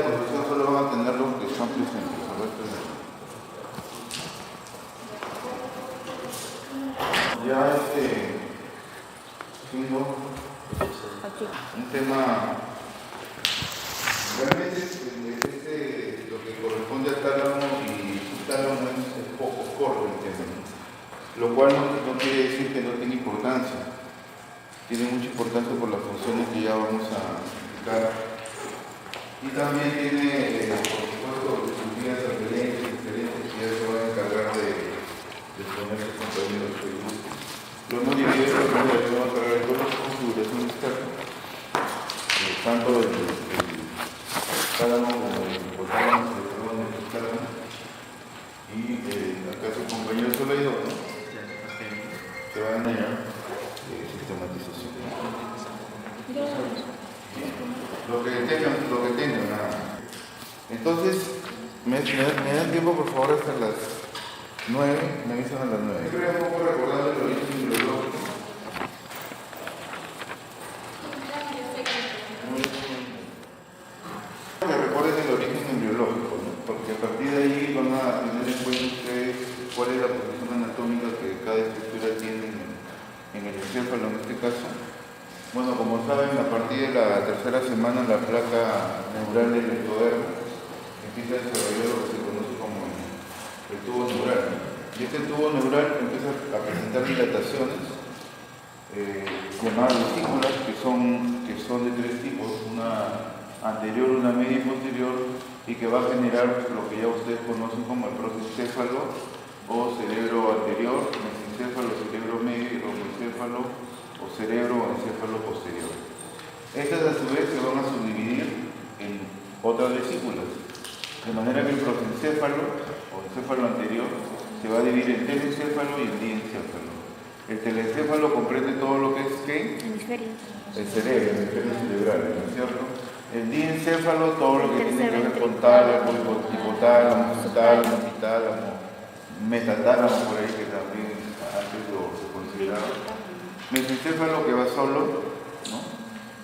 La construcción solo van a tener los que están presentes. Ya siendo un tema realmente lo que corresponde al tálamo y su tálamo es poco corto el tema, ¿no? Lo cual no quiere decir que no tenga importancia. Tiene mucha importancia por las funciones que ya vamos a explicar. Y también tiene, por supuesto, sus vías diferentes que ya se van a encargar de exponer sus compañeros de grupo. Lo hemos dividido en la vamos a encargar de todas las configuraciones externas, tanto el tálamo como el hipotálamo, el tálamo, y acá su compañero Soleido, ¿no? Se va a enseñar sistematización. Lo que tengan, nada. Entonces, me dan tiempo por favor hasta las 9, me avisan a las 9. Yo quería un poco recordar el origen embriológico. Que recuerden el origen embriológico, ¿no? Porque a partir de ahí van a tener en cuenta ustedes cuál es la posición anatómica que cada estructura tiene en el encéfalo en este caso. Bueno, como saben, a partir de la tercera semana la placa neural del ectodermo empieza a desarrollar lo que se conoce como el tubo neural. Y este tubo neural empieza a presentar dilataciones llamadas vesículas, que son de tres tipos, una anterior, una media y posterior, y que va a generar lo que ya ustedes conocen como el prosencéfalo o cerebro anterior, mesencéfalo, cerebro medio y romoencéfalo o cerebro o encéfalo posterior. Estas a su vez se van a subdividir en otras vesículas, de manera que el prosencéfalo o encéfalo anterior se va a dividir en telencéfalo y en diencéfalo. El telencéfalo comprende todo lo que es ¿qué? El cerebro, el hemisferio cerebral, ¿no es cierto? El diencéfalo, todo lo que tiene que ver con tálamo, hipotálamo, tálamo, tálamo, metatálamo, por ahí que también antes se consideraba. Mesencéfalo que va solo, ¿no?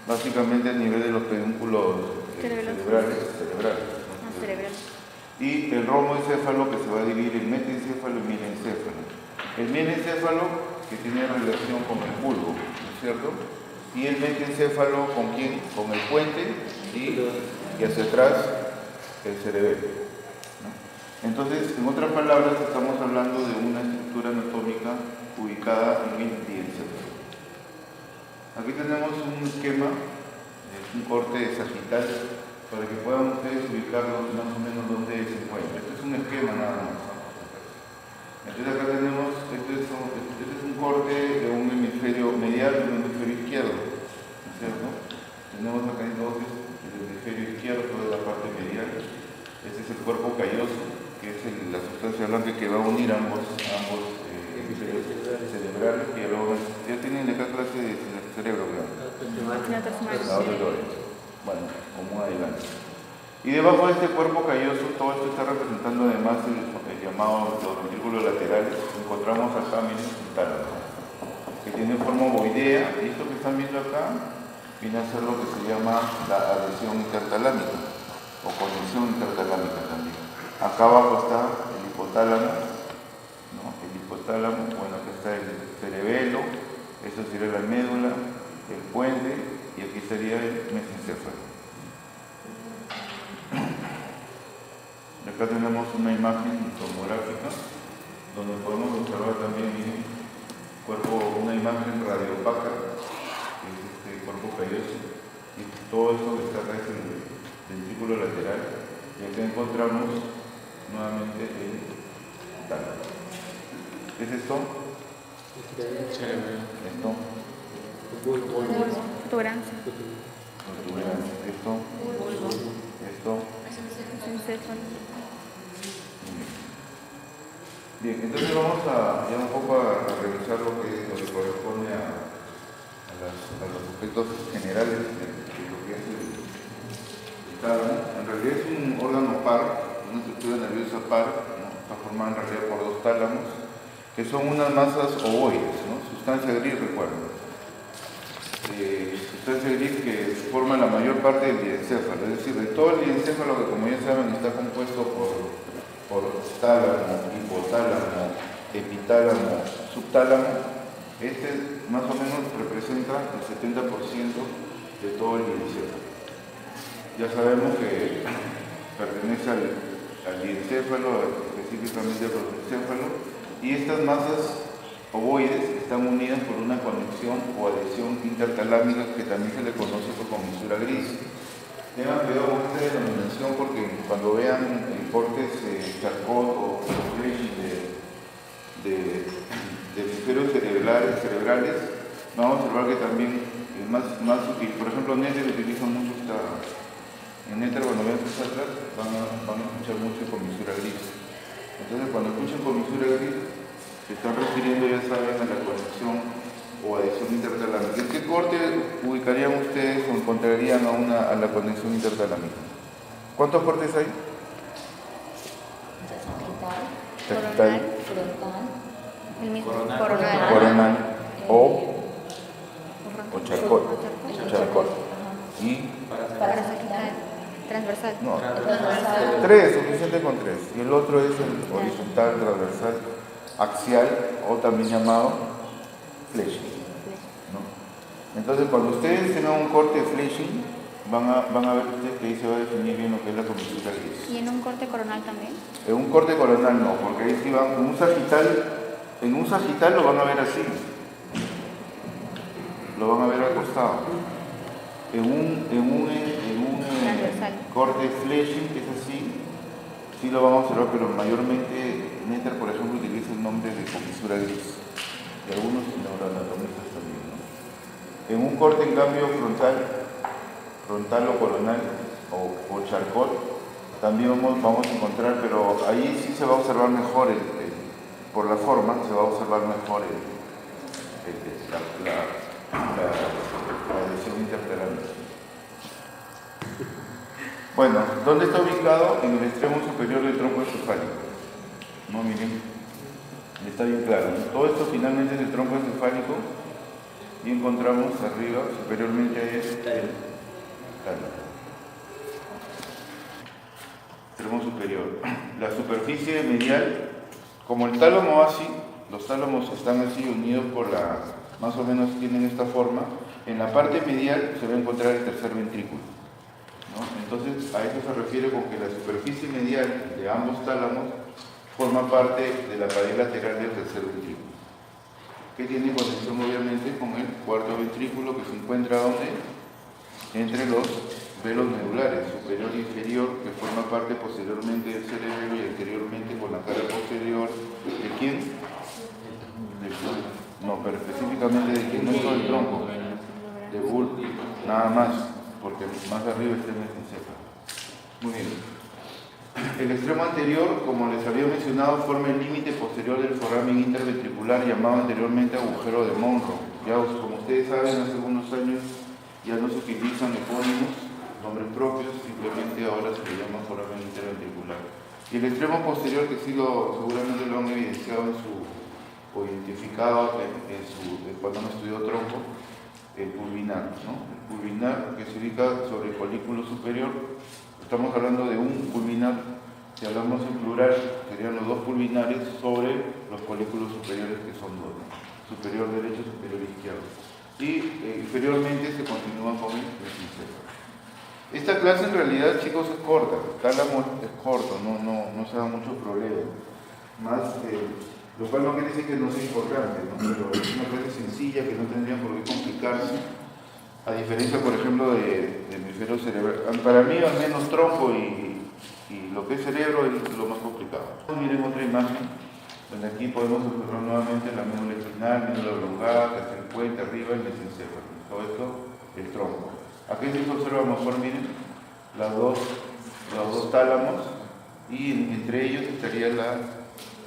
Básicamente a nivel de los pedúnculos cerebrales. Y el romoencéfalo que se va a dividir en metencéfalo y mielencéfalo. El mielencéfalo que tiene relación con el bulbo, ¿no es cierto? Y el metencéfalo con quién? Con el puente y hacia atrás el cerebelo, ¿no? Entonces, en otras palabras, estamos hablando de una estructura anatómica ubicada en el diencéfalo. Aquí tenemos un esquema, un corte sagital, para que puedan ustedes ubicarlos más o menos donde se encuentra. Este es un esquema nada más. Entonces acá tenemos, este es un corte de un hemisferio medial y un hemisferio izquierdo, ¿no es cierto? Tenemos acá entonces el hemisferio izquierdo, toda la parte medial. Este es el cuerpo calloso, que es la sustancia blanca que va a unir ambos hemisferios cerebrales, que ya tienen acá clase de cerebro, claro. Bueno, como adelante. Y debajo de este cuerpo calloso, todo esto está representando además el llamado los ventrículos laterales. Encontramos acá, miren, un tálamo, que tiene forma ovoidea, y esto que están viendo acá viene a ser lo que se llama la adhesión intertalámica, o conexión intertalámica también. Acá abajo está el hipotálamo, ¿no? El hipotálamo, bueno, acá está el cerebelo, esto sería la médula, el puente, y aquí estaría el mesencéfalo. Acá tenemos una imagen tomográfica donde podemos observar también, miren, una imagen radiopaca, que es este cuerpo calloso, y todo esto que está acá es el ventrículo lateral, y acá encontramos nuevamente el tálamo. ¿Qué es esto? Esto. Protuberancia. Esto. Bien, entonces vamos ya un poco a revisar lo que corresponde a los aspectos generales de lo que es el tálamo. En realidad es un órgano par, una estructura nerviosa par, ¿no? Está formada en realidad por dos tálamos, que son unas masas ovoides, ¿no? Sustancia gris, recuerden. sustancia gris que forma la mayor parte del diencéfalo, es decir, de todo el diencéfalo que, como ya saben, está compuesto por tálamo, hipotálamo, epitálamo, subtálamo. Este más o menos representa el 70% de todo el diencéfalo. Ya sabemos que pertenece al diencéfalo, específicamente al protoencéfalo, y estas masas ovoides están unidas por una conexión o adhesión intertalámica que también se le conoce por comisura gris. Tengan cuidado con esta denominación porque cuando vean cortes Charcot o Flesch de hemisferios cerebrales, vamos a observar que también es más útil. Por ejemplo, Netter utiliza mucho en Netter, cuando vean sus atlas, van a escuchar mucho comisura gris. Entonces, cuando escuchan comisura gris, se están refiriendo, ya saben, a la conexión o adhesión intertalámica. ¿En qué corte ubicarían ustedes o encontrarían a la conexión intertalámica? ¿Cuántos cortes hay? Sagital, frontal, coronal o charcot. Y parasagital, transversal. no, tres, suficiente con tres. Y el otro es el horizontal, transversal, axial o también llamado fleshing, ¿no? Entonces, cuando ustedes tengan un corte de fleshing, van a ver ustedes que ahí se va a definir bien lo que es la comisura gris. ¿Y en un corte coronal también? En un corte coronal no, porque ahí sí van, en un sagital lo van a ver así, lo van a ver al costado. En un corte fleshing, que es así, sí lo vamos a observar, pero mayormente Netter, por ejemplo, utiliza el nombre de comisura gris, y algunos neuroanatomistas también, ¿no? En un corte, en cambio, frontal o coronal o charcot, también vamos a encontrar, pero ahí sí se va a observar mejor, por la forma, se va a observar mejor la adhesión intertalámica. Bueno, ¿dónde está ubicado? En el extremo superior del tronco encefálico. No, miren, está bien claro, ¿no? Todo esto finalmente es el tronco encefálico y encontramos arriba, superiormente a él, el tálamo. Extremo superior. La superficie medial, como el tálamo así, los tálamos están así unidos por más o menos tienen esta forma, en la parte medial se va a encontrar el tercer ventrículo, ¿no? Entonces, a eso se refiere con que la superficie medial de ambos tálamos forma parte de la pared lateral del tercer ventrículo, que tiene conexión obviamente con el cuarto ventrículo, que se encuentra ¿dónde? Entre los velos medulares, superior e inferior, que forma parte posteriormente del cerebro y anteriormente con la cara posterior. ¿De quién? No, pero específicamente de quién, no solo del tronco, de bulbo, nada más, porque más arriba está el mesencéfalo. Muy bien. El extremo anterior, como les había mencionado, forma el límite posterior del foramen interventricular llamado anteriormente agujero de Monro. Ya, como ustedes saben, hace algunos años ya no se utilizan epónimos, nombres propios, simplemente ahora se le llama foramen interventricular. Y el extremo posterior, que seguramente lo han evidenciado o identificado cuando han estudiado tronco, el pulvinar, ¿no? El pulvinar, que se ubica sobre el folículo superior. Estamos hablando de un pulvinar, si hablamos en plural, serían los dos pulvinares sobre los folículos superiores, que son dos, ¿no? Superior derecho y superior izquierdo. Y inferiormente se continúa con el mesencéfalo. Esta clase en realidad, chicos, es corta, el tálamo es corto, no se da mucho problema. Más, lo cual no quiere decir que no sea importante, ¿no? Pero es una clase sencilla que no tendría por qué complicarse. A diferencia, por ejemplo, de hemisferio cerebral. Para mí, al menos tronco y lo que es cerebro es lo más complicado. Miren otra imagen, donde aquí podemos observar nuevamente la médula espinal, médula oblongada, tercer puente, arriba el mesencéfalo. Todo esto, el tronco. Aquí se observa mejor, miren, los dos tálamos, y entre ellos estaría la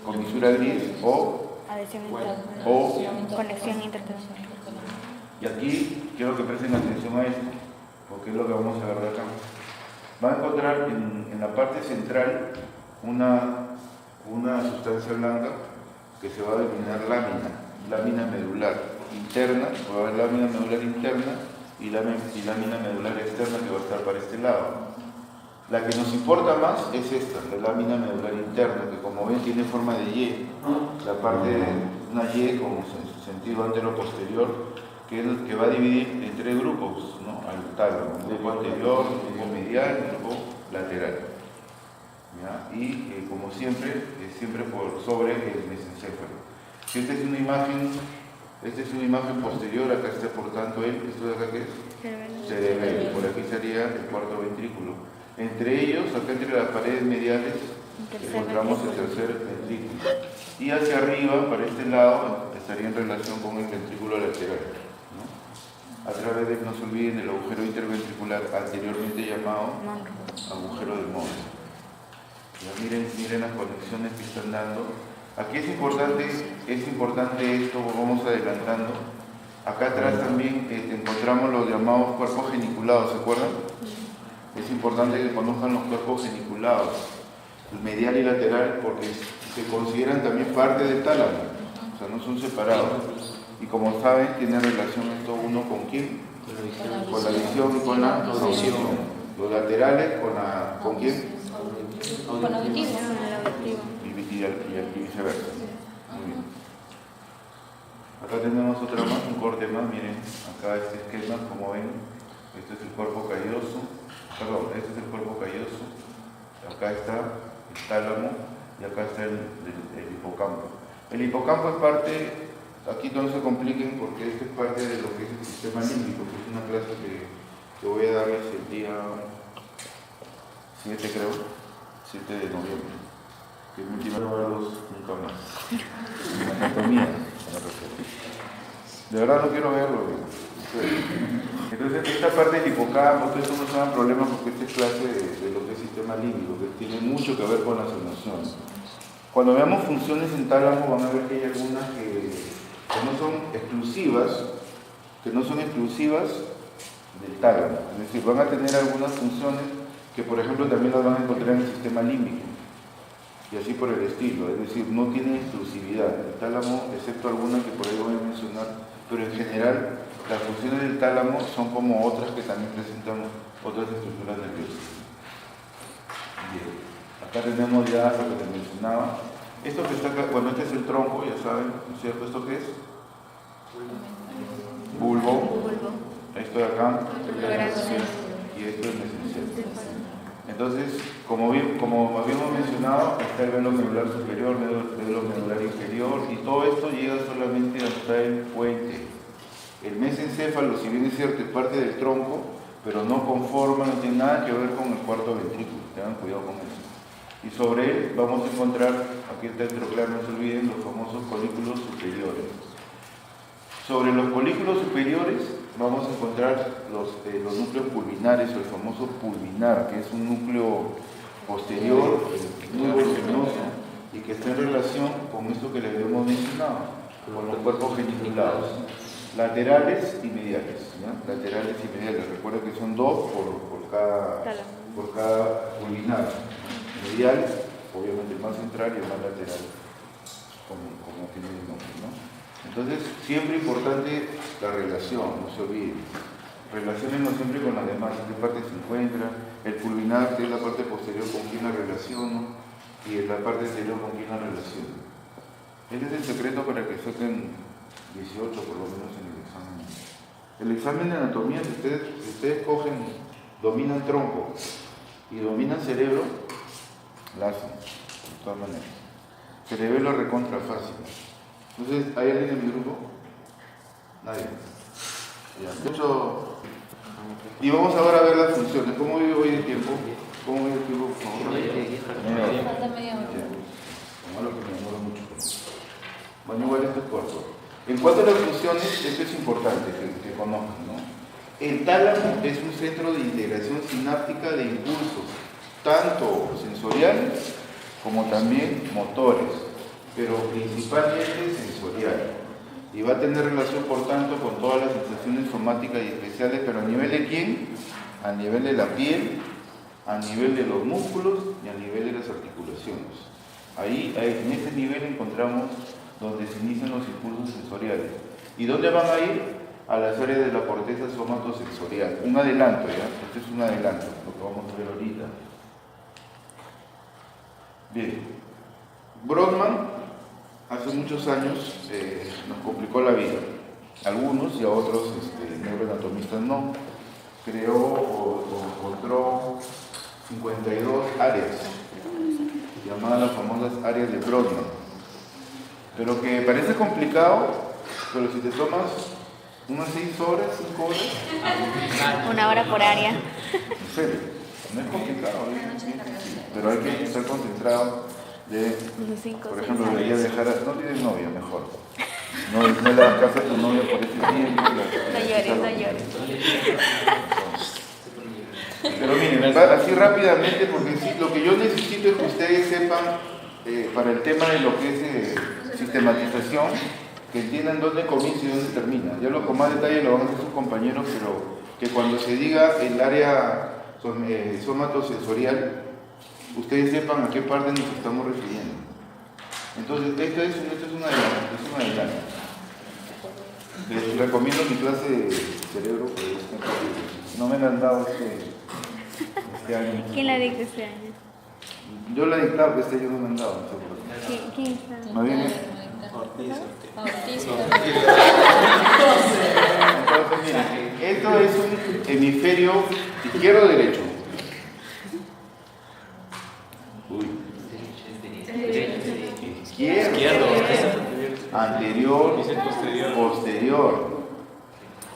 comisura gris o conexión intertalámica. Y aquí quiero que presten atención a esto, porque es lo que vamos a ver de acá. Van a encontrar en la parte central una sustancia blanca que se va a denominar lámina medular. interna, va a haber lámina medular interna y lámina medular externa que va a estar para este lado. La que nos importa más es esta, la lámina medular interna, que como ven tiene forma de Y, la parte de una Y con su sentido antero-posterior, que es el que va a dividir en tres grupos, ¿no? Al tálamo, un grupo anterior, un grupo medial y un grupo lateral. ¿Ya? Y como siempre, siempre por sobre el mesencéfalo. Si esta es una imagen posterior, acá está por tanto esto de acá ¿qué es? Cerebelo. Por aquí sería el cuarto ventrículo. Entre ellos, acá entre las paredes mediales, encontramos el tercer ventrículo. Y hacia arriba, para este lado, estaría en relación con el ventrículo lateral, ¿no? A través de, no se olviden, del agujero interventricular anteriormente llamado agujero de Mohs. Miren las conexiones que están dando. Aquí es importante esto, vamos adelantando. Acá atrás también encontramos los llamados cuerpos geniculados, ¿se acuerdan? Es importante que conozcan los cuerpos geniculados, el medial y lateral, porque se consideran también parte del tálamo, o sea, no son separados. Y como saben, tiene relación esto uno con quién? Con la visión y con la audición. Los laterales ¿con quién? Con el auditivo. Y viceversa. Muy bien. Acá tenemos otra más, un corte más, miren, acá este esquema, como ven, este es el cuerpo calloso, este es el cuerpo calloso, acá está el tálamo y acá está el hipocampo. El hipocampo es parte, aquí no se compliquen porque este es parte de lo que es el sistema límbico, que es una clase que voy a darles el día 7 creo, 7 de noviembre. Que es mi última nunca más. Anatomía. De verdad no quiero verlo. Entonces esta parte del hipocampo, ustedes no se dan problemas porque esta es clase de lo que es sistema límbico, que tiene mucho que ver con las emociones. Cuando veamos funciones en tálamo van a ver que hay algunas que no son exclusivas del tálamo. Es decir, van a tener algunas funciones que por ejemplo también las van a encontrar en el sistema límbico. Y así por el estilo, es decir, no tiene exclusividad. El tálamo, excepto algunas que por ahí voy a mencionar, pero en general las funciones del tálamo son como otras que también presentan otras estructuras nerviosas. Bien, acá tenemos ya lo que les mencionaba. Esto que está acá, bueno, este es el tronco, ya saben, ¿no es cierto? ¿Esto qué es? Bulbo. Esto de acá. Y esto es mesencéfalo. Entonces, como habíamos mencionado, está el velo medular superior, el velo medular inferior, y todo esto llega solamente hasta el puente. El mesencéfalo, si bien es cierto, es parte del tronco, pero no conforma, no tiene nada que ver con el cuarto ventrículo. Tengan cuidado con eso. Y sobre él vamos a encontrar, aquí está el troclear, no se olviden, los famosos colículos superiores. Sobre los colículos superiores vamos a encontrar los núcleos pulvinares, o el famoso pulvinar, que es un núcleo posterior, muy voluminoso, y que está en relación con esto que les habíamos mencionado, con los cuerpos geniculados, laterales y mediales. ¿Ya? Laterales y mediales, recuerda que son dos por cada pulvinar. Medial, obviamente el más central y el más lateral, como tiene el nombre, ¿no? Entonces, siempre importante la relación, no se olviden. Relaciónenlo siempre con las demás, en qué parte se encuentra, el pulvinar, que es la parte posterior con quién la relaciono, y en la parte anterior con quién la relaciono. Ese es el secreto para que saquen 18 por lo menos en el examen. El examen de anatomía, si ustedes dominan tronco y dominan cerebro, la hacen, de todas maneras. Cerebelo recontra fácil. Entonces, ¿hay alguien en mi grupo? Nadie. Ya. Y vamos ahora a ver las funciones. ¿Cómo vive hoy el tiempo? ¿Cómo vive el tiempo, por favor? Falta media hora. Malo que me demoro mucho. Bueno, igual esto es corto. En cuanto a las funciones, esto es importante que conozcan, ¿no? El tálamo es un centro de integración sináptica de impulsos, tanto sensoriales como también motores, pero principalmente sensorial. Y va a tener relación, por tanto, con todas las sensaciones somáticas y especiales, pero ¿a nivel de quién? A nivel de la piel, a nivel de los músculos y a nivel de las articulaciones. Ahí en este nivel encontramos donde se inician los impulsos sensoriales. ¿Y dónde van a ir? A las áreas de la corteza somatosensorial. Un adelanto, ¿ya? Este es un adelanto, lo que vamos a ver ahorita. Bien. Brodmann, hace muchos años, nos complicó la vida. Algunos y a otros neuroanatomistas no. Creó o encontró 52 áreas, llamadas las famosas áreas de Brodmann. Pero que parece complicado, pero si te tomas unas 6 horas, 5 horas... 1 hora por área. En serio, no es complicado, pero hay que estar concentrado de, por ejemplo, debería dejar a... No tienes novia, mejor. No le das caso a tu novia por ese tiempo. No llores, no llores. Pero miren, así rápidamente, porque sí, lo que yo necesito es que ustedes sepan, para el tema de lo que es sistematización, que entiendan dónde comienza y dónde termina. Ya lo con más detalle lo van a hacer sus compañeros, pero que cuando se diga el área somatosensorial, ustedes sepan a qué parte nos estamos refiriendo. Entonces, esto es un adelanto. Les recomiendo mi clase de cerebro, que no me la han dado este año. ¿Quién la dictó este año? Yo la dictaba, pero este año no me han dado. No sé por qué. ¿Quién está? Más bien, Ortiz. entonces, miren, esto es un hemisferio izquierdo o derecho. Izquierdo, anterior, posterior.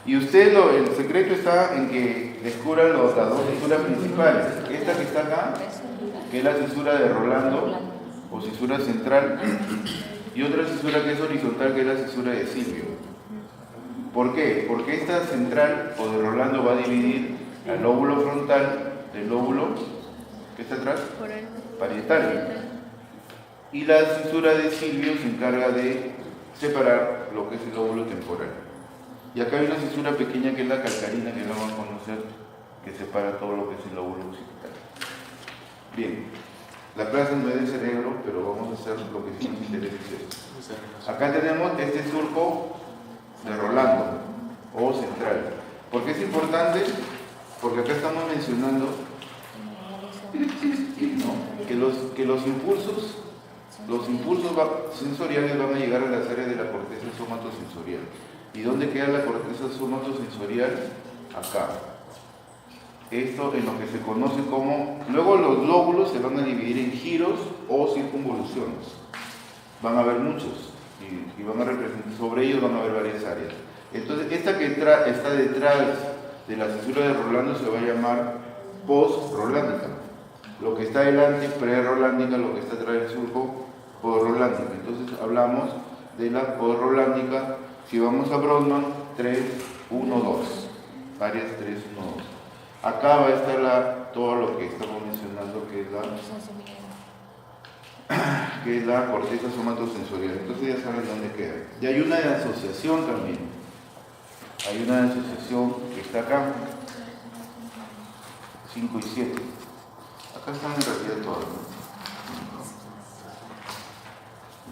Y usted, el secreto está en que descubran las dos cisuras principales. Esta que está acá, que es la cisura de Rolando, o cisura central, y otra cisura que es horizontal, que es la cisura de Silvio. ¿Por qué? Porque esta central, o de Rolando, va a dividir el lóbulo frontal del lóbulo, ¿qué está atrás? Parietal. Y la cisura de Silvio se encarga de separar lo que es el lóbulo temporal. Y acá hay una cisura pequeña que es la calcarina, que vamos a conocer, que separa todo lo que es el lóbulo occipital. Bien, la clase no es del cerebro, pero vamos a hacer lo que sí nos interesa es esto. Acá tenemos este surco de Rolando, o central. ¿Por qué es importante? Porque acá estamos mencionando, ¿no?, que los impulsos sensoriales van a llegar a las áreas de la corteza somatosensorial. ¿Y dónde queda la corteza somatosensorial? Acá. Esto en lo que se conoce como... Luego los lóbulos se van a dividir en giros o circunvoluciones. Van a haber muchos y van a representar, sobre ellos van a haber varias áreas. Entonces, esta que está detrás de la cisura de Rolando se va a llamar post-rolándica. Lo que está adelante, pre-rolándica, lo que está atrás del surco, post-rolándica. Entonces, hablamos de la post-rolándica. Si vamos a Brodmann, 3, 1, 2. Áreas 3, 1, 2. Acá va a estar todo lo que estamos mencionando, que es la corteza somatosensorial. Entonces ya saben dónde queda. Y hay una de asociación también. Hay una de asociación que está acá. 5 y 7. Acá están en realidad todas, ¿no?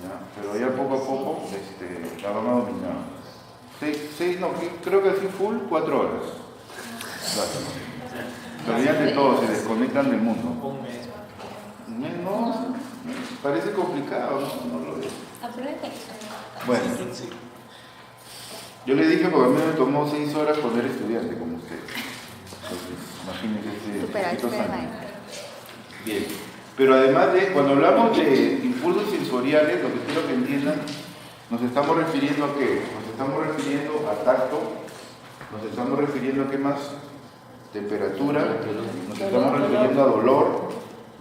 ¿Ya? Pero ya poco a poco la van a dominar. 6, no, creo que así full, 4 horas. Claro. Se olvidan de todo, se desconectan del mundo. Un mes. No, parece complicado, no lo es. Bueno, yo le dije porque a mí me tomó 6 horas poner estudiante como usted. Entonces, imagínense. Bien, pero además de, cuando hablamos de impulsos sensoriales, lo que quiero que entiendan, nos estamos refiriendo a qué? Nos estamos refiriendo a tacto, nos estamos refiriendo a qué más, temperatura, nos estamos refiriendo a dolor,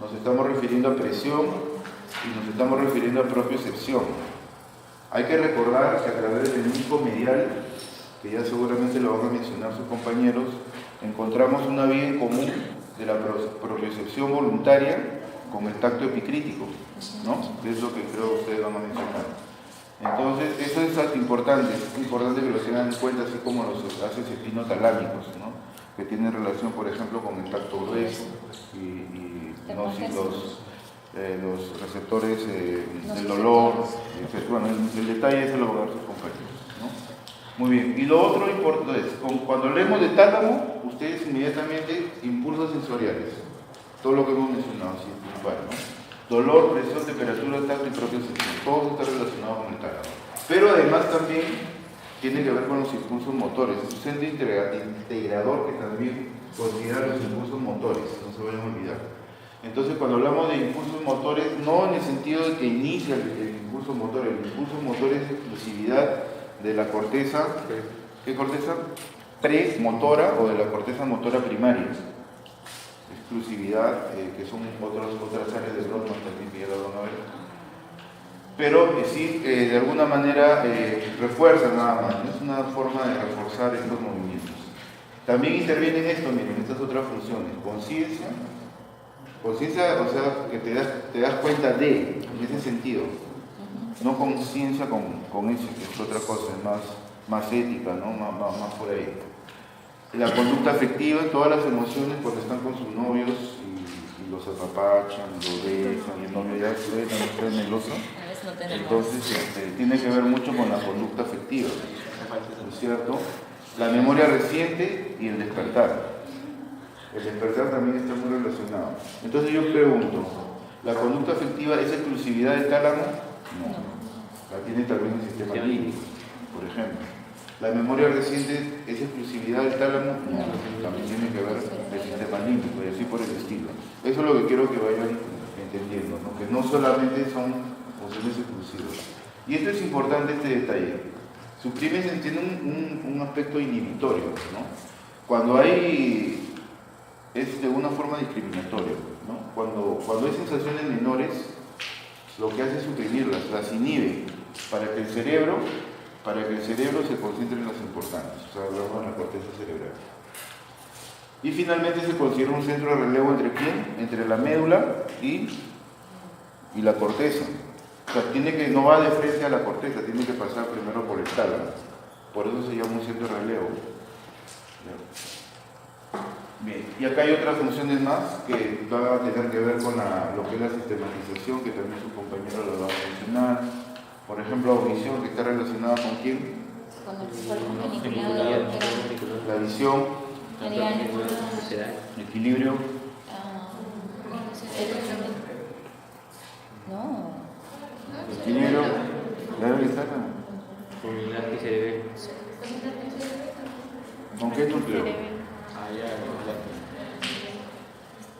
nos estamos refiriendo a presión y nos estamos refiriendo a propiocepción. Hay que recordar que a través del único medial, que ya seguramente lo van a mencionar sus compañeros, encontramos una vía en común de la propiocepción voluntaria con el tacto epicrítico, ¿no? Que es lo que creo que ustedes van a mencionar. Entonces, eso es importante que lo tengan en cuenta, así como los haces espinotalámicos, ¿no?, que tienen relación, por ejemplo, con el tacto grueso y los receptores del olor, etc. Bueno, el detalle se lo van a dar sus compañeros, ¿no? Muy bien. Y lo otro importante es, cuando hablemos de tálamo, ustedes inmediatamente impulsos sensoriales. Todo lo que hemos mencionado, sí, igual, ¿no? Dolor, presión, temperatura, tacto y propiocepción. Todo está relacionado con el tálamo. Pero además también tiene que ver con los impulsos motores. Es un centro integrador que también considera los impulsos motores, no se vayan a olvidar. Entonces, cuando hablamos de impulsos motores, no en el sentido de que inicia el impulso motor. El impulso motor es exclusividad de la corteza, ¿qué corteza? Premotora o de la corteza motora primaria. Exclusividad, que son otras áreas de Brodmann también que ya lo van a ver. Pero sí, de alguna manera refuerza nada más, ¿no? Es una forma de reforzar estos movimientos. También interviene en esto, miren, estas otras funciones. Conciencia, o sea, que te das cuenta de, en ese sentido. No conciencia con eso, que es otra cosa, es más ética, ¿no? Más por ahí. La conducta afectiva, todas las emociones cuando están con sus novios y los apapachan, lo besan, y el novio ya está meloso. Entonces tiene que ver mucho con la conducta afectiva, ¿no es cierto? La memoria reciente y el despertar. El despertar también está muy relacionado. Entonces yo pregunto, ¿la conducta afectiva es exclusividad del tálamo? No. La tiene también el sistema límbico, por ejemplo. ¿La memoria reciente es exclusividad del tálamo? No. También tiene que ver el sistema límbico y así por el estilo. Eso es lo que quiero que vayan entendiendo, ¿no? Que no solamente son funciones exclusivas. Y esto es importante, este detalle. Suprimen tiene un aspecto inhibitorio, ¿no? Cuando hay es de una forma discriminatoria, ¿no? Cuando hay sensaciones menores, lo que hace es suprimirlas, las inhibe, para que el cerebro se concentre en las importantes, o sea, hablamos de la corteza cerebral. Y finalmente se considera un centro de relevo ¿entre quién? Entre la médula y la corteza. O sea, no va de frente a la corteza, tiene que pasar primero por el tálamo. Por eso se llama un centro de relevo. Bien, y acá hay otras funciones más que van a tener que ver con lo que es la sistematización, que también su compañero lo va a mencionar. Por ejemplo, audición, que está relacionada con quién? Con el genicular. La visión, equilibrio. No. Equilibrio, claro que está. Con el lápiz cerebral. ¿Con qué núcleo?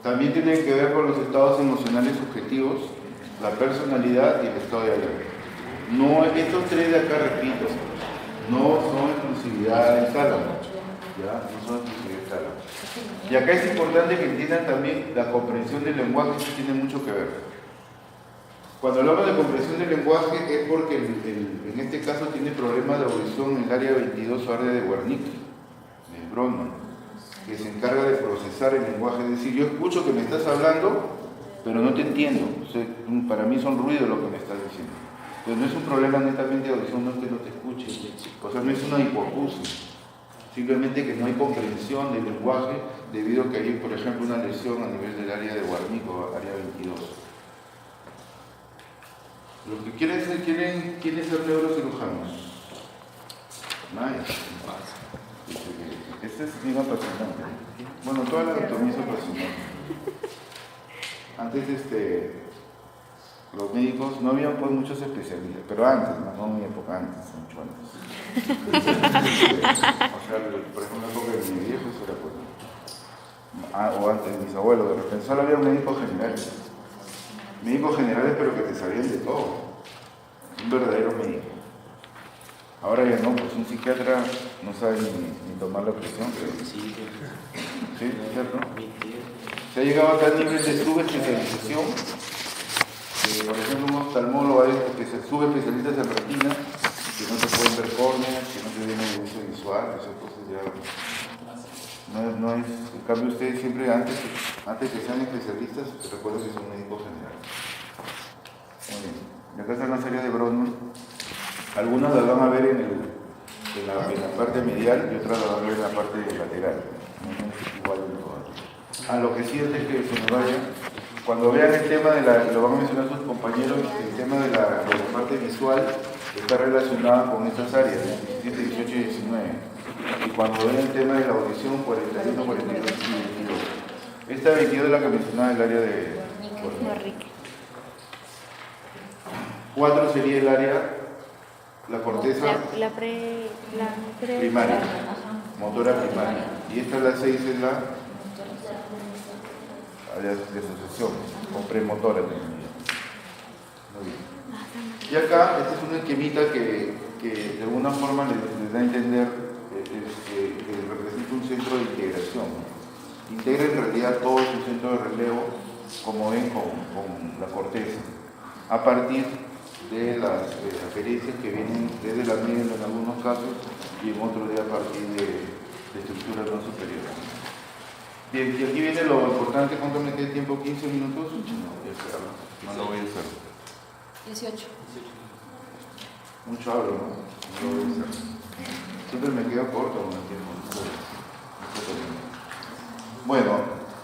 También tiene que ver con los estados emocionales subjetivos, la personalidad y el estado de alerta. No, estos tres de acá, repito, no son exclusividad del tálamo, ¿ya? No son exclusividad del tálamo. Y acá es importante que entiendan también la comprensión del lenguaje, que tiene mucho que ver. Cuando hablamos de comprensión del lenguaje es porque en este caso tiene problemas de audición en el área 22 o área de Wernicke, de Brodmann, que se encarga de procesar el lenguaje, es decir, yo escucho que me estás hablando, pero no te entiendo, o sea, para mí son ruidos lo que me estás diciendo. Pues no es un problema netamente de audición, no es que no te escuche, o sea, no es una hipoacusia, simplemente que no hay comprensión del lenguaje debido a que hay, por ejemplo, una lesión a nivel del área de Wernicke o área 22. Los que quieren ser neurocirujanos. Nice. Este es bien apasionante. Bueno, toda la anatomía es apasionante. Antes, los médicos no habían pues muchos especialistas, pero antes, no en mi época, antes, mucho antes. O sea, por ejemplo, en la época de mi viejo, eso era pues. O antes de mis abuelos, de repente solo había médicos generales. Médicos generales, pero que te sabían de todo. Un verdadero médico. Ahora ya no, pues un psiquiatra no sabe ni tomar la presión, pero sí, ¿cierto? Se ha llegado a tal nivel de subespecialización que, por ejemplo, un oftalmólogo que se subespecialistas en retina, que no te pueden ver córneas, que no te ven evidencia visual, esas cosas ya no es. En cambio, ustedes siempre, antes que sean especialistas, recuerden que son médicos generales. Muy bien. Y acá están las áreas de Brodmann. Algunas las van a ver en la parte medial y otras las van a ver en la parte lateral. No es igual en todas. Lo que sí es que se me vaya. Cuando vean el tema lo van a mencionar sus compañeros, el tema de la parte visual, está relacionada con estas áreas, 17, 18 y 19. Y cuando ven el tema de la audición, 41, 42 y 22. Esta 22 es la que mencionaba el área de... Morrique. 4 sería el área, la corteza La primaria, motora primaria. Y esta la 6 es la área de asociación, o premotora también. Muy bien. Y acá, este es un esquemita que de alguna forma les da a entender que representa un centro de integración, ¿no? Integra en realidad todo su centro de relevo, como ven, con la corteza, a partir de las referencias que vienen desde la media en algunos casos y en otros a partir de estructuras no superiores. Bien, y aquí viene lo importante. ¿Cuánto me queda tiempo? ¿15 minutos? No lo voy a hacer. 18. Mucho hablo, ¿no? No lo voy a hacer. Siempre me quedo corto con el tiempo. Bueno,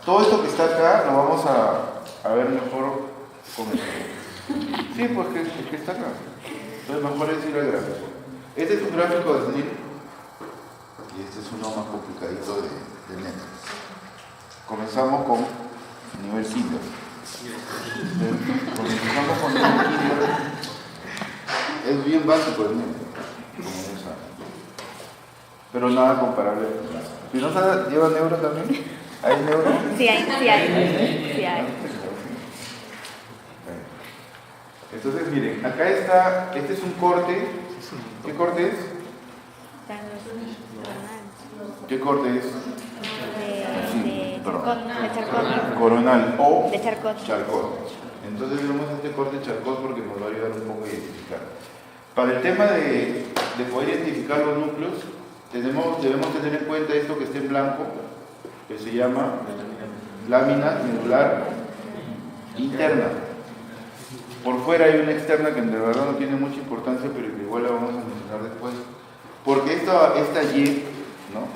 todo esto que está acá lo vamos a ver mejor con esto. Sí, pues que está acá. Entonces mejor es ir al gráfico. Este es un gráfico de SNIL y este es uno más complicadito de NET. Comenzamos con nivel kinder. Comenzamos con nivel kinder. Es bien básico el NET, como ya saben. Pero nada comparable. ¿Spinoza lleva neuro también? ¿Hay neuro? Sí hay. Entonces, miren, acá está, este es un corte. ¿Qué corte es? ¿Qué corte es? De Charcot. Coronal o De Charcot. Charcot. Entonces vemos este corte Charcot porque nos va a ayudar un poco a identificar. Para el tema de poder identificar los núcleos, debemos tener en cuenta esto que está en blanco, que se llama lámina medular interna. Por fuera hay una externa que en verdad no tiene mucha importancia, pero que igual la vamos a mencionar después. Porque esta Y, ¿no?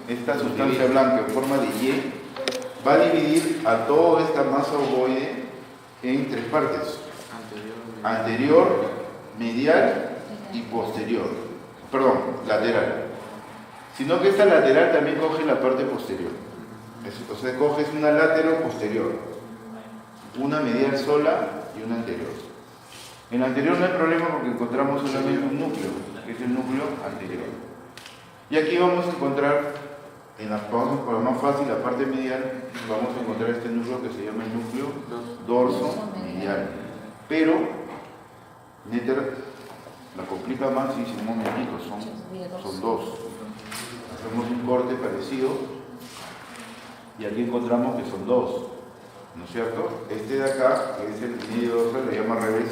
Esta sustancia blanca en forma de Y, va a dividir a toda esta masa ovoide en 3 partes. Anterior, medial y posterior. Perdón, lateral. Sino que esta lateral también coge la parte posterior. O sea, coge una lateral posterior. Una medial sola y una anterior. En la anterior no hay problema porque encontramos solamente un núcleo, que es el núcleo anterior. Y aquí vamos a encontrar, por lo más fácil, la parte medial, vamos a encontrar este núcleo que se llama el núcleo dorso medial. Pero, Netter la complica más y si un momentito, son 2. Hacemos un corte parecido y aquí encontramos que son 2. ¿No es cierto? Este de acá, que es el medio dorsal, lo llama al revés.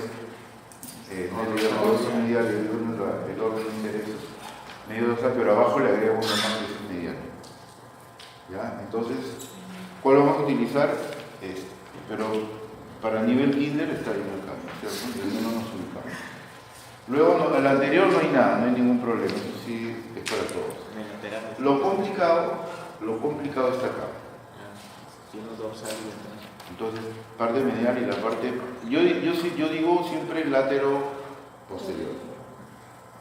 El dorso medial y el orden de intereses. Medio dorsal, pero abajo le agregamos una más que es el medial. ¿Ya? Entonces, ¿cuál vamos a utilizar? Este. Pero para nivel kinder está bien acá, ¿cierto? Y no nos ubicamos. Luego, en el anterior no hay nada, no hay ningún problema. Eso sí es para todos. Lo complicado está acá. Entonces, parte medial y la parte... Yo digo siempre látero posterior.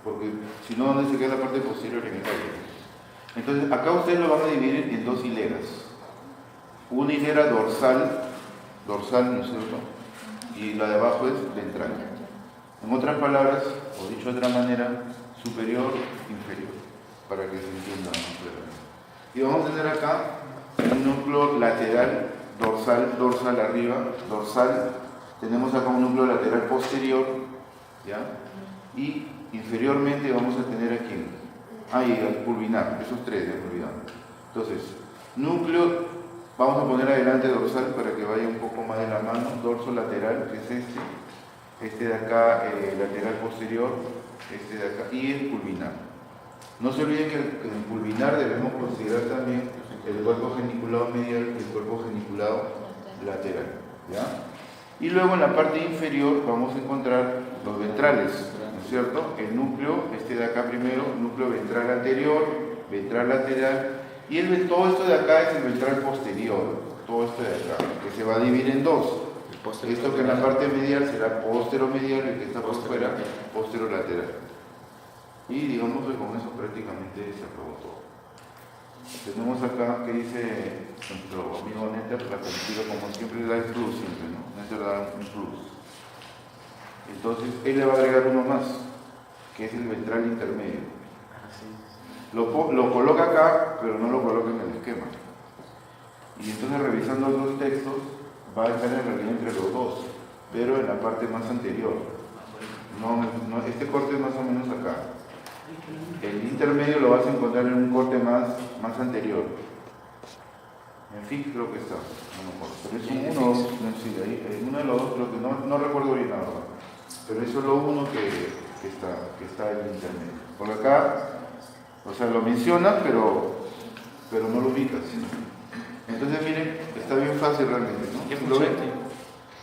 Porque si no, ¿dónde se queda la parte posterior en el tallo? Entonces, acá ustedes lo van a dividir en 2 hileras. Una hilera dorsal, ¿no es cierto? Y la de abajo es ventral. En otras palabras, o dicho de otra manera, superior, inferior, para que se entienda más claramente. Y vamos a tener acá un núcleo lateral, dorsal arriba, dorsal. Tenemos acá un núcleo lateral posterior, ¿ya? Y inferiormente vamos a tener aquí, y el pulvinar, esos 3, ya me olvidamos. Entonces, núcleo, vamos a poner adelante dorsal para que vaya un poco más de la mano, dorso lateral, que es este de acá, lateral posterior, este de acá, y el pulvinar. No se olviden que el pulvinar debemos considerar también el cuerpo geniculado medial y el cuerpo geniculado lateral, ¿ya? Y luego en la parte inferior vamos a encontrar los ventrales, ¿no es cierto? El núcleo, este de acá primero, núcleo ventral anterior, ventral lateral, y todo esto de acá es el ventral posterior, todo esto de acá, que se va a dividir en 2. Esto que en la parte medial será posteromedial y el que está por fuera, posterolateral. Y digamos que con eso prácticamente se acabó todo. Tenemos acá que dice nuestro amigo Nether, la película como siempre da el plus siempre, ¿no? Nether da un plus. Entonces él le va a agregar uno más, que es el ventral intermedio. Lo coloca acá, pero no lo coloca en el esquema. Y entonces revisando los textos, va a estar en realidad entre los dos, pero en la parte más anterior. Este corte es más o menos acá. El intermedio lo vas a encontrar en un corte más anterior. En fin, creo que está, no me acuerdo. Pero es uno, sí, ahí, uno de los dos, creo que no recuerdo bien nada. Pero es solo uno que está en el intermedio. Por acá, o sea, lo mencionas, pero no lo ubicas. Entonces, miren, está bien fácil realmente, ¿no?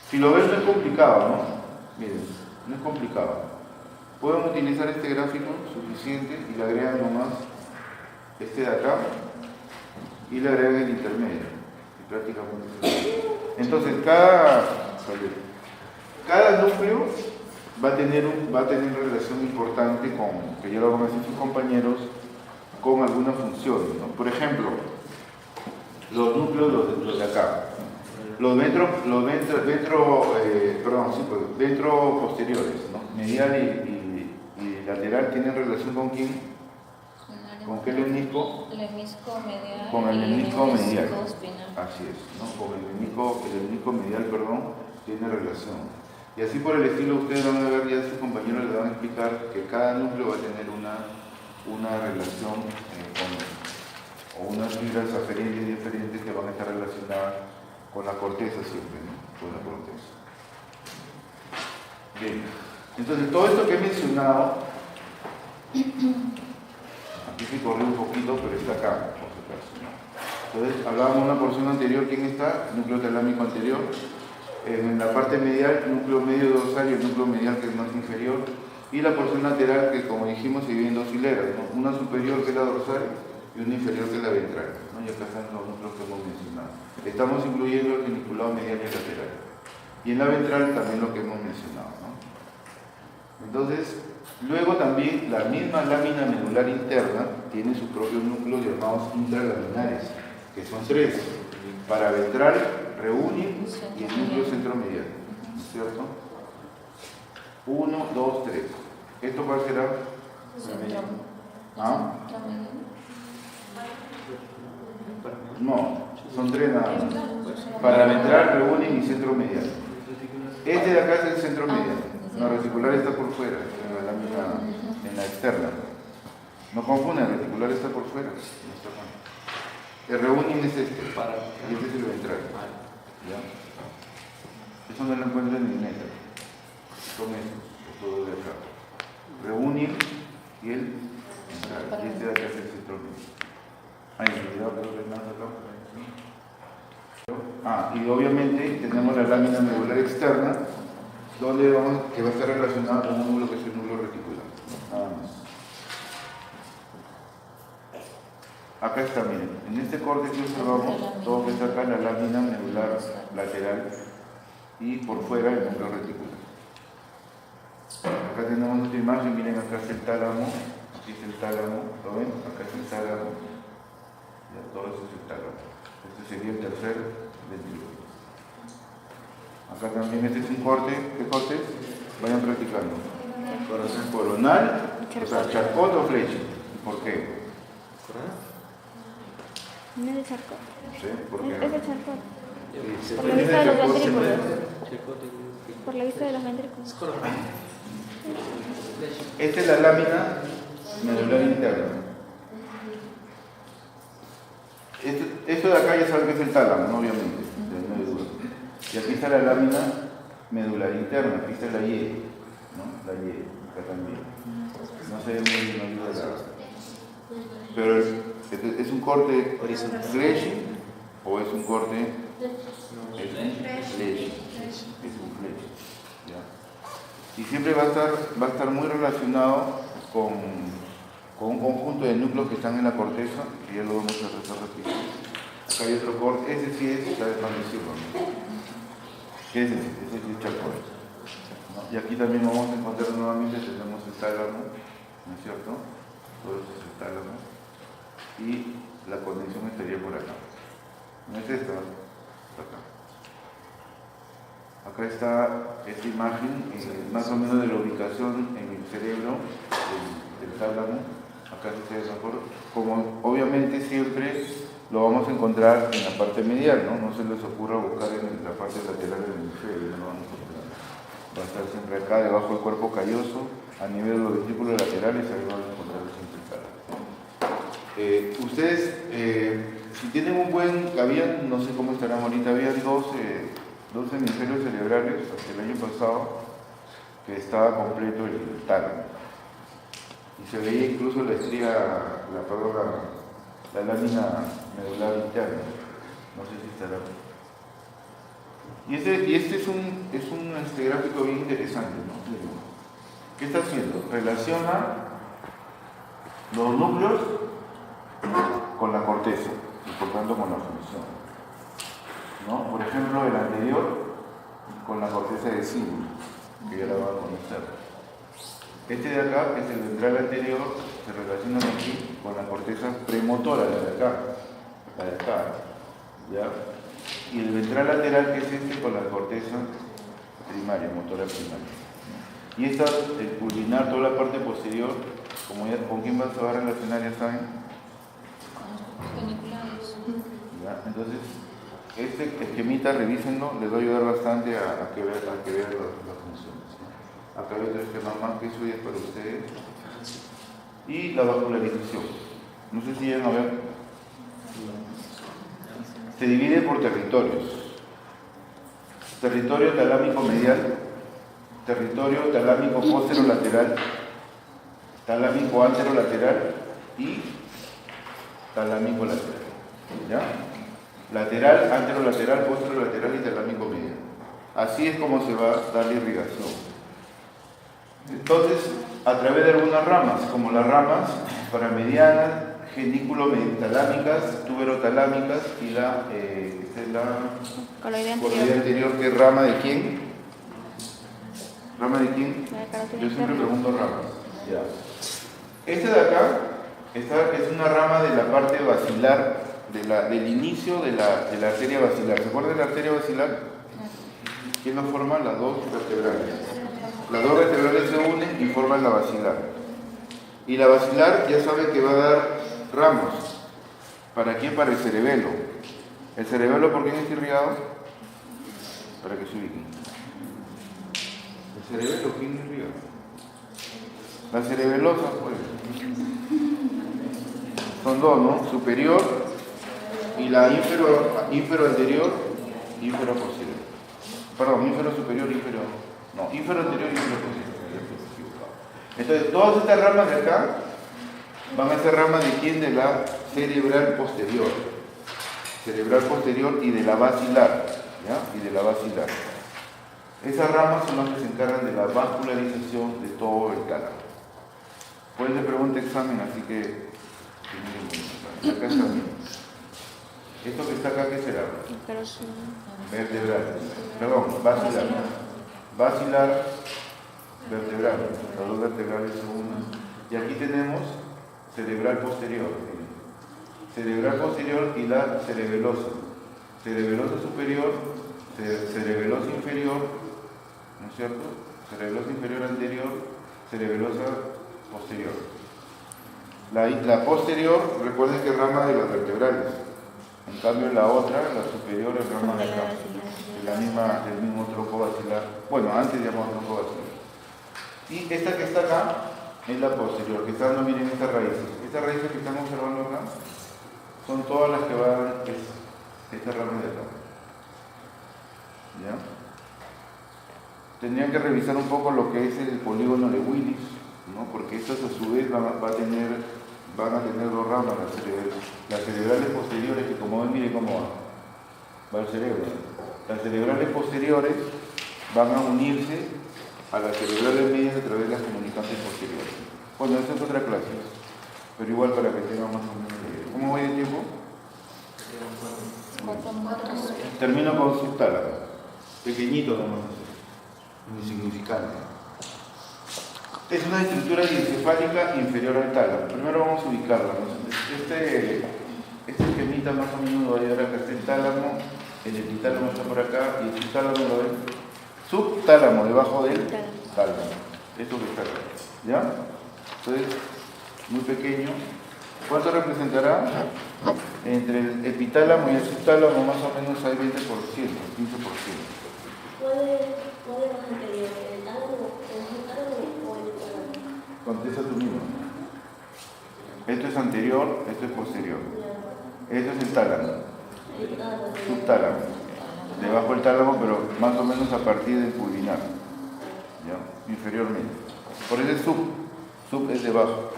Si lo ves, no es complicado, ¿no? Miren, no es complicado. Pueden utilizar este gráfico suficiente y le agregan nomás este de acá y le agregan el intermedio. Y prácticamente entonces cada núcleo va a tener una relación importante con, que ya lo van a decir sus compañeros, con alguna función, ¿no? Por ejemplo, los núcleos los de acá. Los ventro posteriores, ¿no? Medial y lateral tienen relación con quién? ¿Con qué lemnisco? Lemnisco medial. Con el lemnisco medial. Espinal. Así es, ¿no? Con el lemnisco medial, tiene relación. Y así por el estilo ustedes van a ver, ya sus compañeros les van a explicar que cada núcleo va a tener una relación o unas fibras aferentes y diferentes que van a estar relacionadas con la corteza siempre, ¿no? Con la corteza. Bien, entonces todo esto que he mencionado, aquí se corrió un poquito, pero está acá, por si acaso, ¿no? Entonces hablábamos en una porción anterior, ¿quién está? El núcleo talámico anterior. En la parte medial, núcleo medio dorsal y el núcleo medial que es más inferior. Y la porción lateral que, como dijimos, se divide en dos hileras, ¿no? Una superior que es la dorsal y una inferior que es la ventral, ¿no? Y acá están los núcleos que hemos mencionado. Estamos incluyendo el geniculado medial y lateral. Y en la ventral también lo que hemos mencionado, ¿no? Entonces, luego también la misma lámina medular interna tiene sus propios núcleos llamados intralaminares, que son tres. Para ventral, reúnen y el núcleo centromedial, ¿no es cierto? 1, 2, 3. ¿Esto cuál será? ¿Ah? No, son tres nada más. Para ventral, reúnen y centro medial. Este de acá es el centro medial. La reticular está por fuera, en la lámina, en la externa. No confunden, el reticular está por fuera. El reúnen es este, y este es el ventral. ¿Ya? Eso no lo encuentran en Nether. Son estos, todo de acá. Reúnen y el ventral. Y este de acá es el centro medial. Ahí, cuidado, creo que es más acá. Y obviamente tenemos la lámina medular externa, que va a estar relacionada con un núcleo que es el núcleo reticular. Nada más. Acá está, miren, en este corte que observamos, todo que está acá, la lámina medular lateral y por fuera el núcleo reticular. Acá tenemos nuestra imagen, miren, acá está el tálamo, aquí está el tálamo, ¿lo ven? Acá está el tálamo, ya, todo eso es el tálamo. Este sería el tercer ventrículo. Acá también este es un corte, ¿qué corte es? Vayan practicando. Coronal, o sea, Charcot o Flecha. ¿Por qué? No es de Charcot. ¿Sí? ¿Por qué? Es de Charcot. Sí, Por la vista de los ventrículos. Por la vista de los ventrículos. Esta es la lámina medular interna. Esto de acá ya saben que es el tálamo, ¿no? Obviamente. No hay duda. Y aquí está la lámina medular interna, aquí está la Y, ¿no? La Y, acá también. No se ve muy bien, no ayuda nada. Pero es un corte fleshi o es un corte. Es un fleshi. Es un fleshi. ¿Ya? Y siempre va a estar muy relacionado con un conjunto de núcleos que están en la corteza, que ya lo vamos a repetir. Acá hay otro corte, ese sí es, ya de decirlo, ¿no? ¿Qué es ese? Ese es el Chalcón, ¿no? Y aquí también vamos a encontrar nuevamente, tenemos el tálamo, ¿no es cierto? Todo eso es el tálamo. Y la conexión estaría por acá. ¿No es esta? Acá. Acá está esta imagen, más o menos de la ubicación en el cerebro del tálamo. Acá se ve mejor. Como obviamente siempre lo vamos a encontrar en la parte medial, ¿no? No se les ocurra buscar en la parte lateral del hemisferio, no lo vamos a encontrar. Va a estar siempre acá, debajo del cuerpo calloso, a nivel de los ventrículos laterales, ahí van a encontrar siempre el tálamo. Ustedes, si tienen un buen, no sé cómo estarán ahorita, habían dos hemisferios cerebrales hasta el año pasado que estaba completo el tálamo. Y se veía incluso la estría, la lámina medular interna. No sé si estará. Y este es un gráfico bien interesante, ¿no? ¿Qué está haciendo? Relaciona los núcleos con la corteza y por tanto con la función, ¿no? Por ejemplo, el anterior con la corteza de cíngulo, que ya la va a conocer. Este de acá, que es el ventral anterior, se relaciona aquí con la corteza premotora, la de acá, ¿ya? Y el ventral lateral, que es este, con la corteza primaria, motora primaria. Y esta, el pulvinar, toda la parte posterior, ¿con quién se va a relacionar? ¿Ya saben? ¿Ya? Entonces, este esquemita, revísenlo, les va a ayudar bastante a que vean las funciones, ¿no? Acá hay otro esquema más que eso ya es para ustedes. Y la vascularización. No sé si llegan a ver. Se divide por territorios. Territorio talámico medial, territorio talámico posterolateral, talámico anterolateral y talámico lateral. ¿Ya? Lateral, anterolateral, posterolateral y talámico medial. Así es como se va a dar la irrigación. Entonces, a través de algunas ramas, como las ramas paramedianas, genículo-talámicas, tuberotalámicas y la coloide anterior, que es rama de quién? ¿Rama de quién? Yo siempre pregunto ramas. Ya. Este de acá es una rama de la parte basilar, del inicio de la arteria basilar. ¿Se acuerdan de la arteria basilar? ¿Quién lo forma? Las dos vertebrales. Las dos vertebrales se unen y forman la basilar. Y la basilar ya sabe que va a dar ramos. ¿Para quién? Para el cerebelo. ¿El cerebelo por quién está irrigado? Para que se ubiquen. ¿El cerebelo quién irriga? La cerebelosa, pues. Son dos, ¿no? Superior y la ínfero anterior, ínfero posterior. Perdón, ínfero superior, ínfero. No, ínfero anterior y ínfero posterior. Entonces, todas estas ramas de acá van a ser ramas de quién? De la cerebral posterior. Cerebral posterior y de la basilar. ¿Ya? Y de la basilar. Esas ramas son las que se encargan de la vascularización de todo el tálamo. Pues le pregunta examen, así que acá está bien. Esto que está acá, ¿qué será? Vertebral. Perdón, basilar. Basilar, vertebral. Las dos vertebrales son una. Y aquí tenemos cerebral posterior. Cerebral posterior y la cerebelosa. Cerebelosa superior, cerebelosa inferior, ¿no es cierto? Cerebelosa inferior anterior, cerebelosa posterior. La posterior, recuerden que es rama de las vertebrales. En cambio la otra, la superior, es rama de acá. Del mismo tronco basilar. Bueno, antes llamamos tronco basilar. Y esta que está acá es la posterior, que está, no miren estas raíces. Estas raíces que estamos observando acá son todas las que van, esta rama de acá. ¿Ya? Tendrían que revisar un poco lo que es el polígono de Willis, ¿no? Porque estas a su vez van a tener dos ramas, las cerebrales posteriores, que como ven, miren cómo va el cerebro. Las cerebrales posteriores van a unirse a las cerebrales medias a través de las comunicantes posteriores. Bueno, esa es otra clase, pero igual para que tengan más o menos idea. ¿Cómo voy de tiempo? Termino con subtálamo. pequeñito nomás, insignificante. Es una estructura encefálica inferior al tálamo. Primero vamos a ubicarla, ¿no? Este esquemita más o menos lo va a llevar acá, está el tálamo, el epitálamo está por acá y el subtálamo lo ven. Subtálamo, debajo del tálamo. Esto que está acá, ¿ya? Entonces, muy pequeño. ¿Cuánto representará? Entre el epitálamo y el subtálamo más o menos hay 20%, 15%. ¿Puede más anterior? ¿El tálamo, el subtálamo o el hipotálamo? Contesta tú mismo. Esto es anterior, esto es posterior. Esto es el tálamo. Subtálamo. Debajo del tálamo, pero más o menos a partir del pulvinar. ¿Ya? Inferiormente. Por eso es sub. Sub es debajo.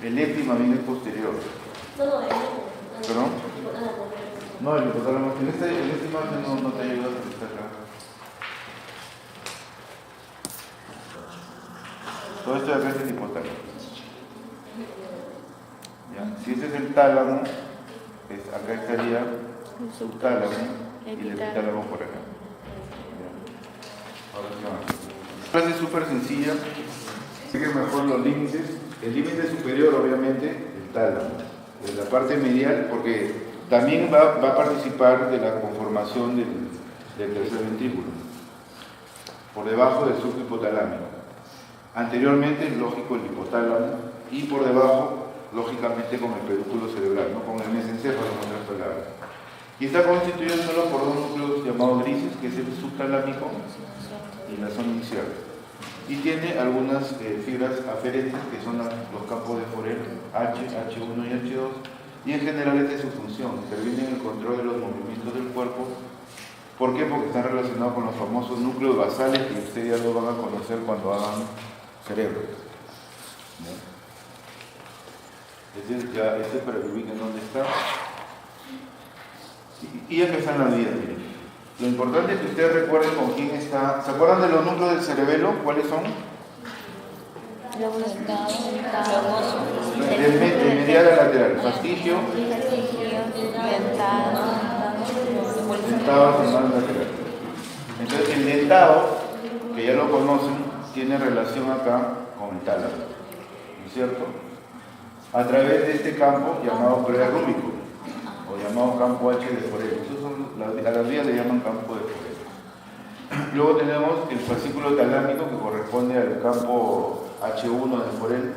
El epi más bien es posterior. No, ¿Perdón? No, el hipotálamo. En esta imagen no te ayuda porque está acá. Todo esto de acá es el hipotálamo. ¿Ya? Si ese es el tálamo, acá estaría el subtálamo y el epitálamo por acá. ¿Ya? Ahora sí vamos. Frase súper sencilla. Sigue mejor los límites. El límite superior, obviamente, el tálamo. En la parte medial, porque también va a participar de la conformación del tercer ventrículo. Por debajo del surco hipotalámico. Anteriormente, lógico, el hipotálamo. Y por debajo, lógicamente, con el pedúnculo cerebral, ¿no? Con el mesencéfalo, en otras palabras. Y está constituido solo por dos núcleos llamados grises, que es el subtalámico y la zona inicial. Y tiene algunas fibras aferentes, que son los campos de Forel, H, H1 y H2, y en general esta es su función, interviene en el control de los movimientos del cuerpo. ¿Por qué? Porque están relacionados con los famosos núcleos basales, que ustedes ya lo van a conocer cuando hagan cerebro. Este para que ubiquen dónde está. Y acá está en la vida, miren. Lo importante es que ustedes recuerden con quién está. ¿Se acuerdan de los núcleos del cerebelo? ¿Cuáles son? De medial a lateral. Fastigio, dentado, central, lateral. Entonces el dentado, que ya lo conocen, tiene relación acá con el tálamo, ¿no es cierto? A través de este campo llamado prerrúbico, o llamado campo H de Forel. A las vías le llaman campo de Forel. Luego tenemos el fascículo talámico, que corresponde al campo H1 de Forel.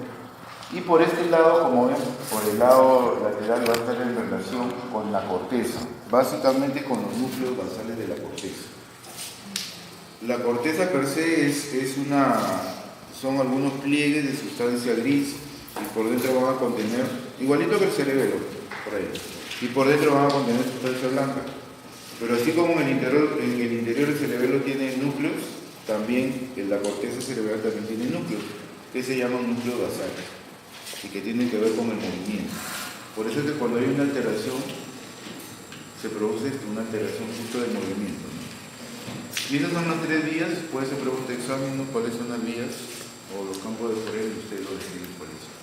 Y por este lado, como ven, por el lado lateral va a estar en relación con la corteza, básicamente con los núcleos basales de la corteza. La corteza per se son algunos pliegues de sustancia gris, y por dentro van a contener, igualito que el cerebelo, por ahí, y por dentro van a contener sustancia blanca. Pero así como en el interior del cerebelo tiene núcleos, también en la corteza cerebral también tiene núcleos, que se llaman núcleos basales, y que tienen que ver con el movimiento. Por eso es que cuando hay una alteración, se produce una alteración justo del movimiento, ¿no? Y esas son las tres vías. Puede ser pregunta de examen, ¿no? ¿Cuáles son las vías o los campos de Forel? Y usted lo decide cuáles son.